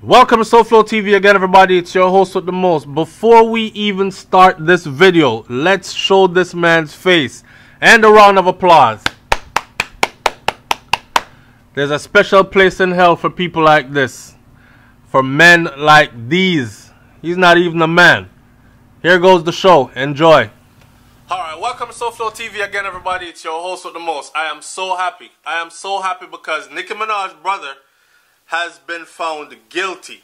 Welcome to SouFLoTV again, everybody. It's your host with the most. Before we even start this video, let's show this man's face. And a round of applause. There's a special place in hell for people like this. For men like these. He's not even a man. Here goes the show. Enjoy. Alright, welcome to SouFLoTV again, everybody. It's your host with the most. I am so happy. I am so happy because Nicki Minaj's brother has been found guilty.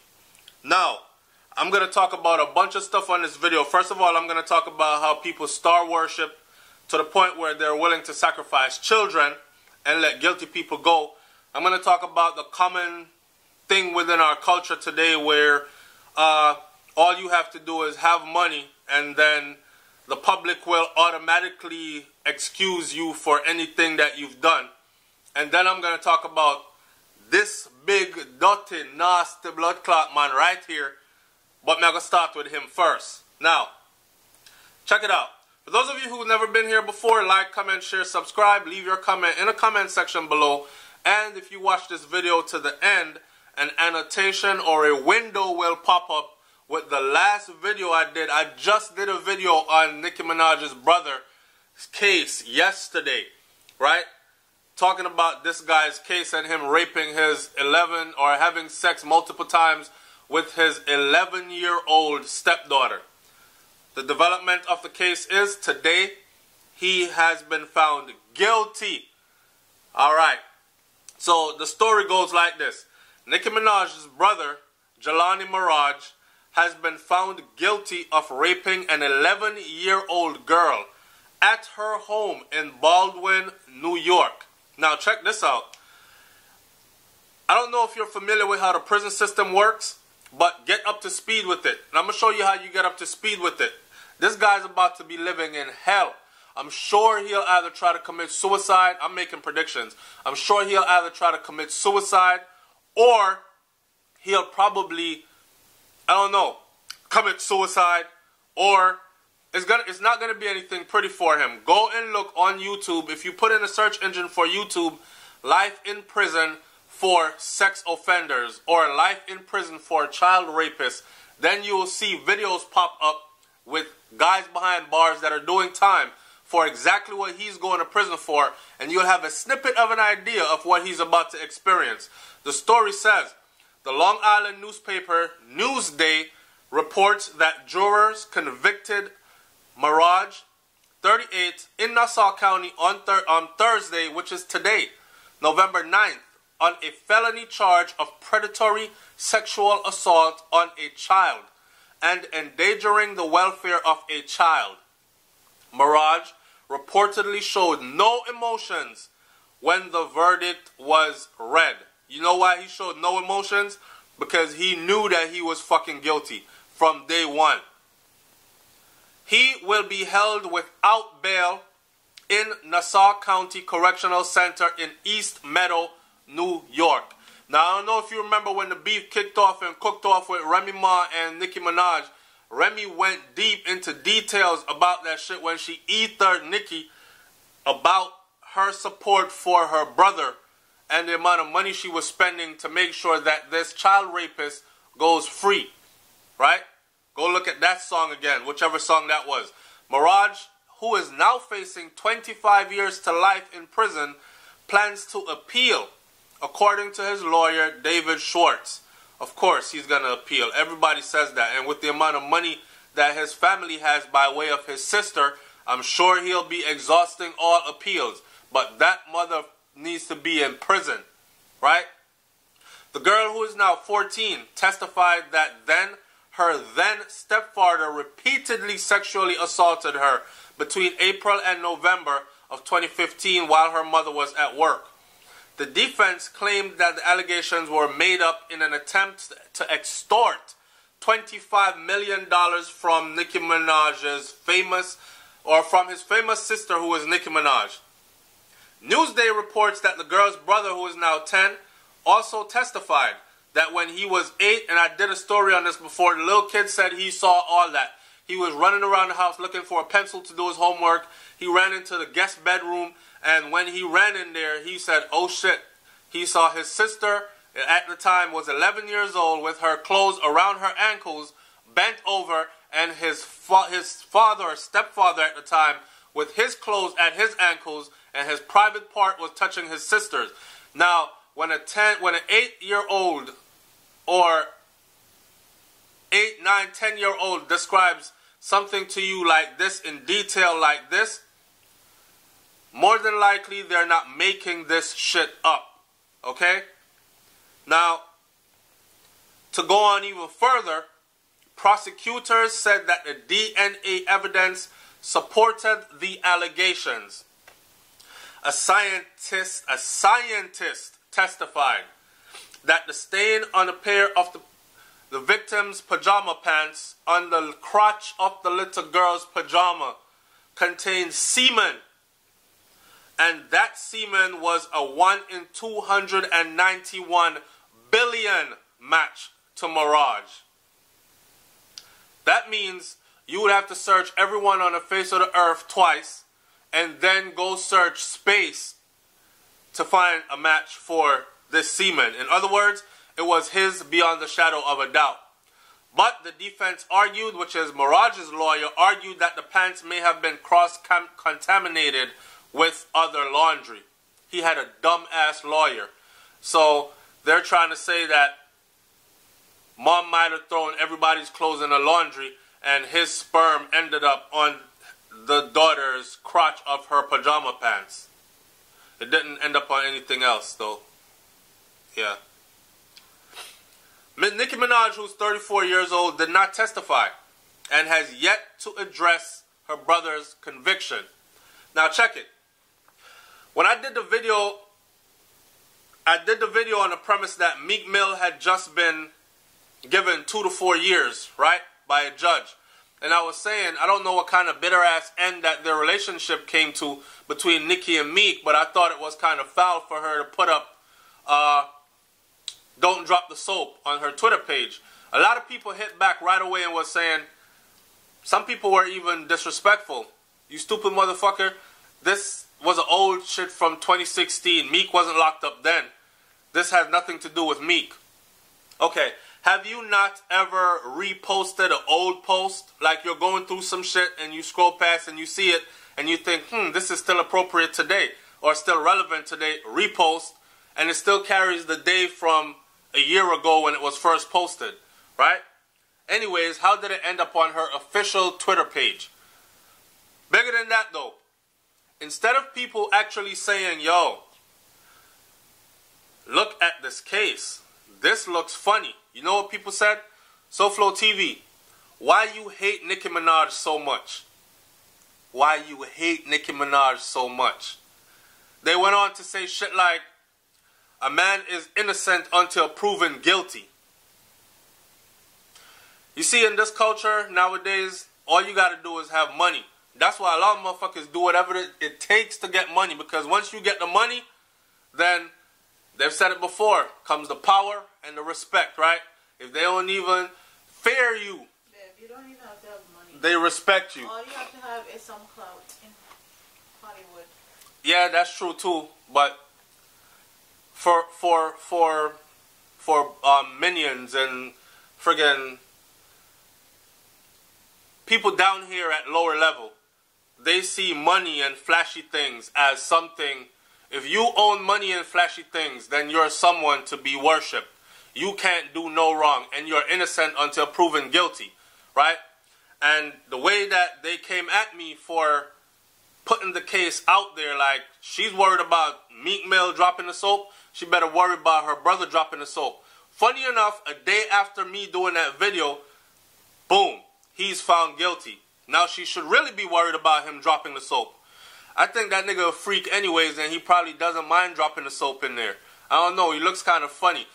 Now, I'm going to talk about a bunch of stuff on this video. First of all, I'm going to talk about how people star worship to the point where they're willing to sacrifice children and let guilty people go. I'm going to talk about the common thing within our culture today where all you have to do is have money and then the public will automatically excuse you for anything that you've done. And then I'm going to talk about this big, dirty, nasty blood clot man right here. But I'm going to start with him first. Now, check it out. For those of you who've never been here before, like, comment, share, subscribe. Leave your comment in the comment section below. And if you watch this video to the end, an annotation or a window will pop up with the last video I did. I just did a video on Nicki Minaj's brother's case yesterday, right? Talking about this guy's case and him raping his 11 or having sex multiple times with his 11-year-old stepdaughter. The development of the case is today he has been found guilty. Alright, so the story goes like this. Nicki Minaj's brother, Jelani Mirage, has been found guilty of raping an 11-year-old girl at her home in Baldwin, New York. Now check this out. I don't know if you're familiar with how the prison system works, but get up to speed with it. And I'm going to show you how you get up to speed with it. This guy's about to be living in hell. I'm sure he'll either try to commit suicide. I'm making predictions. I'm sure he'll either try to commit suicide or he'll probably, I don't know, commit suicide, or it's not going to be anything pretty for him. Go and look on YouTube. If you put in a search engine for YouTube, life in prison for sex offenders or life in prison for child rapists, then you will see videos pop up with guys behind bars that are doing time for exactly what he's going to prison for, and you'll have a snippet of an idea of what he's about to experience. The story says, the Long Island newspaper Newsday reports that jurors convicted Mirage, 38, in Nassau County on Thursday, which is today, November 9th, on a felony charge of predatory sexual assault on a child and endangering the welfare of a child. Mirage reportedly showed no emotions when the verdict was read. You know why he showed no emotions? Because he knew that he was fucking guilty from day one. He will be held without bail in Nassau County Correctional Center in East Meadow, New York. Now, I don't know if you remember when the beef kicked off and cooked off with Remy Ma and Nicki Minaj. Remy went deep into details about that shit when she ethered Nicki about her support for her brother and the amount of money she was spending to make sure that this child rapist goes free. Right? Go look at that song again, whichever song that was. Mirage, who is now facing 25 years to life in prison, plans to appeal, according to his lawyer, David Schwartz. Of course, he's going to appeal. Everybody says that. And with the amount of money that his family has by way of his sister, I'm sure he'll be exhausting all appeals. But that mother needs to be in prison, right? The girl, who is now 14, testified that her then stepfather repeatedly sexually assaulted her between April and November of 2015 while her mother was at work. The defense claimed that the allegations were made up in an attempt to extort $25 million from Nicki Minaj's from his famous sister, who is Nicki Minaj. Newsday reports that the girl's brother, who is now 10, also testified that when he was 8, and I did a story on this before, the little kid said he saw all that. He was running around the house looking for a pencil to do his homework. He ran into the guest bedroom, and when he ran in there, he said, oh shit. He saw his sister at the time was 11 years old with her clothes around her ankles, bent over, and his father or stepfather at the time with his clothes at his ankles, and his private part was touching his sister's. Now, when an 8-year-old or 8, 9, 10-year-old describes something to you like this in detail like this, more than likely they're not making this shit up. Okay? Now, to go on even further, prosecutors said that the DNA evidence supported the allegations. A scientist testified that the stain on a pair of the victim's pajama pants on the crotch of the little girl's pajama contained semen, and that semen was a 1 in 291 billion match to Mirage. That means you would have to search everyone on the face of the earth twice and then go search space to find a match for this semen. In other words, it was his beyond the shadow of a doubt. But the defense argued, which is Mirage's lawyer, argued that the pants may have been cross-contaminated with other laundry. He had a dumb-ass lawyer. So they're trying to say that mom might have thrown everybody's clothes in the laundry and his sperm ended up on the daughter's crotch of her pajama pants. It didn't end up on anything else, though. Yeah. Nicki Minaj, who's 34 years old, did not testify and has yet to address her brother's conviction. Now check it. When I did the video on the premise that Meek Mill had just been given 2 to 4 years, right, by a judge. And I was saying, I don't know what kind of bitter-ass end that their relationship came to between Nicki and Meek, but I thought it was kind of foul for her to put up "Don't Drop the Soap" on her Twitter page. A lot of people hit back right away and was saying, some people were even disrespectful. You stupid motherfucker. This was an old shit from 2016. Meek wasn't locked up then. This has nothing to do with Meek. Okay. Have you not ever reposted an old post? Like you're going through some shit and you scroll past and you see it and you think, this is still appropriate today or still relevant today. Repost, and it still carries the day from a year ago when it was first posted, right? Anyways, how did it end up on her official Twitter page? Bigger than that though. Instead of people actually saying, yo, look at this case. This looks funny. You know what people said? SouFLoTV, why you hate Nicki Minaj so much? Why you hate Nicki Minaj so much? They went on to say shit like, a man is innocent until proven guilty. You see, in this culture nowadays, all you gotta do is have money. That's why a lot of motherfuckers do whatever it takes to get money, because once you get the money, then they've said it before, comes the power and the respect, right? If they don't even fear you, Babe, you don't even have to have money. They respect you. All you have to have is some clout in Hollywood. Yeah, that's true too. But for minions and friggin' people down here at lower level, they see money and flashy things as something. If you own money and flashy things, then you're someone to be worshipped. You can't do no wrong, and you're innocent until proven guilty, right? And the way that they came at me for putting the case out there, like, she's worried about Meek Mill dropping the soap, she better worry about her brother dropping the soap. Funny enough, a day after me doing that video, boom, he's found guilty. Now she should really be worried about him dropping the soap. I think that nigga a freak anyways, and he probably doesn't mind dropping the soap in there. I don't know, he looks kind of funny.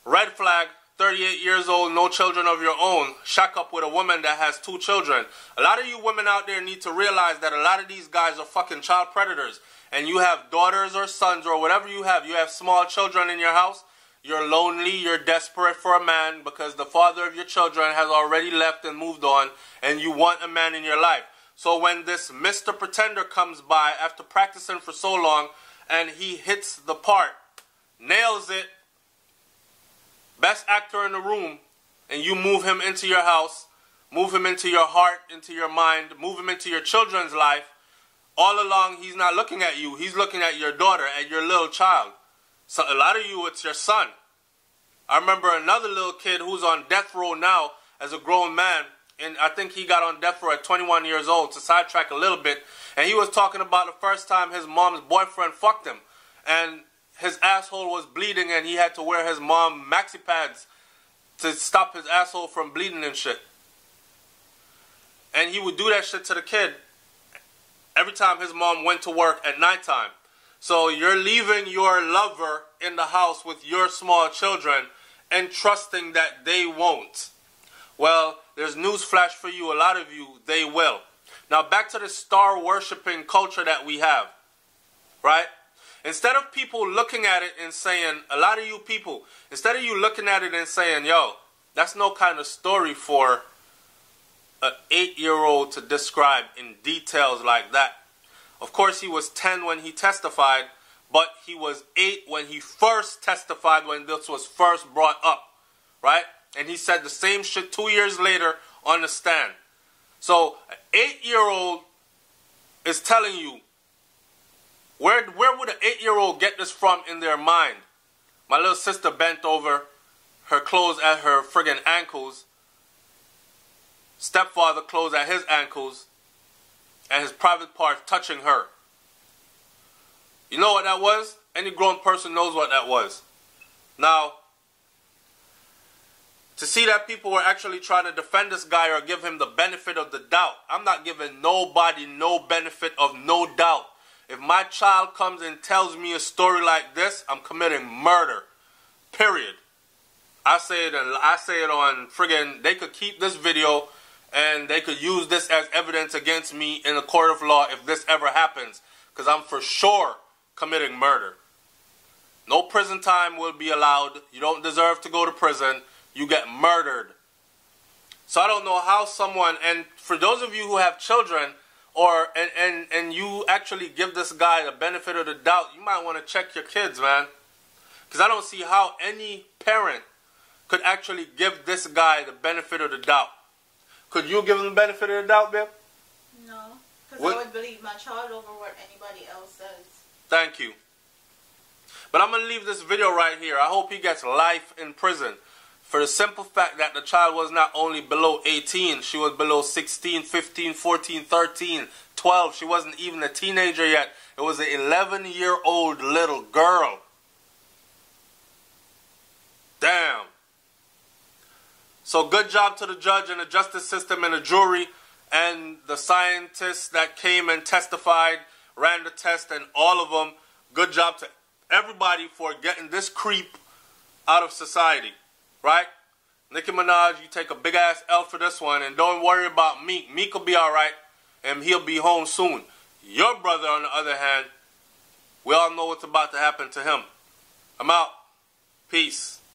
Red flag, 38 years old, no children of your own. Shack up with a woman that has 2 children. A lot of you women out there need to realize that a lot of these guys are fucking child predators. And you have daughters or sons or whatever you have small children in your house. You're lonely, you're desperate for a man because the father of your children has already left and moved on, and you want a man in your life. So when this Mr. Pretender comes by after practicing for so long and he hits the part nails it, best actor in the room, and you move him into your house, move him into your heart, into your mind, move him into your children's life, all along he's not looking at you. He's looking at your daughter, at your little child. So a lot of you, it's your son. I remember another little kid who's on death row now as a grown man, and I think he got on death row at 21 years old, to sidetrack a little bit, and he was talking about the first time his mom's boyfriend fucked him, and his asshole was bleeding, and he had to wear his mom maxi pads to stop his asshole from bleeding and shit. And he would do that shit to the kid every time his mom went to work at nighttime. So you're leaving your lover in the house with your small children and trusting that they won't. Well, there's news flash for you. A lot of you, they will. Now back to the star worshipping culture that we have, right? Instead of people looking at it and saying, a lot of you people, instead of you looking at it and saying, yo, that's no kind of story for an 8-year-old to describe in details like that. Of course, he was 10 when he testified, but he was 8 when he first testified, when this was first brought up, right? And he said the same shit 2 years later on the stand. So, an 8-year-old is telling you, where would an 8-year-old get this from in their mind? My little sister bent over, her clothes at her friggin' ankles. Stepfather clothes at his ankles, and his private parts touching her. You know what that was? Any grown person knows what that was. Now, to see that people were actually trying to defend this guy or give him the benefit of the doubt. I'm not giving nobody no benefit of no doubt. If my child comes and tells me a story like this, I'm committing murder. Period. I say it on friggin', they could keep this video and they could use this as evidence against me in a court of law if this ever happens. Because I'm for sure committing murder. No prison time will be allowed. You don't deserve to go to prison. You get murdered. So I don't know how someone, and for those of you who have children, or and you actually give this guy the benefit of the doubt, you might want to check your kids, man. Because I don't see how any parent could actually give this guy the benefit of the doubt. Could you give him the benefit of the doubt, babe? No, because I would believe my child over what anybody else says. Thank you. But I'm going to leave this video right here. I hope he gets life in prison. For the simple fact that the child was not only below 18, she was below 16, 15, 14, 13, 12. She wasn't even a teenager yet. It was an 11-year-old little girl. Damn. So good job to the judge and the justice system and the jury and the scientists that came and testified, ran the test, and all of them. Good job to everybody for getting this creep out of society. Right? Nicki Minaj, you take a big-ass L for this one, and don't worry about Meek. Meek will be alright, and he'll be home soon. Your brother, on the other hand, we all know what's about to happen to him. I'm out. Peace.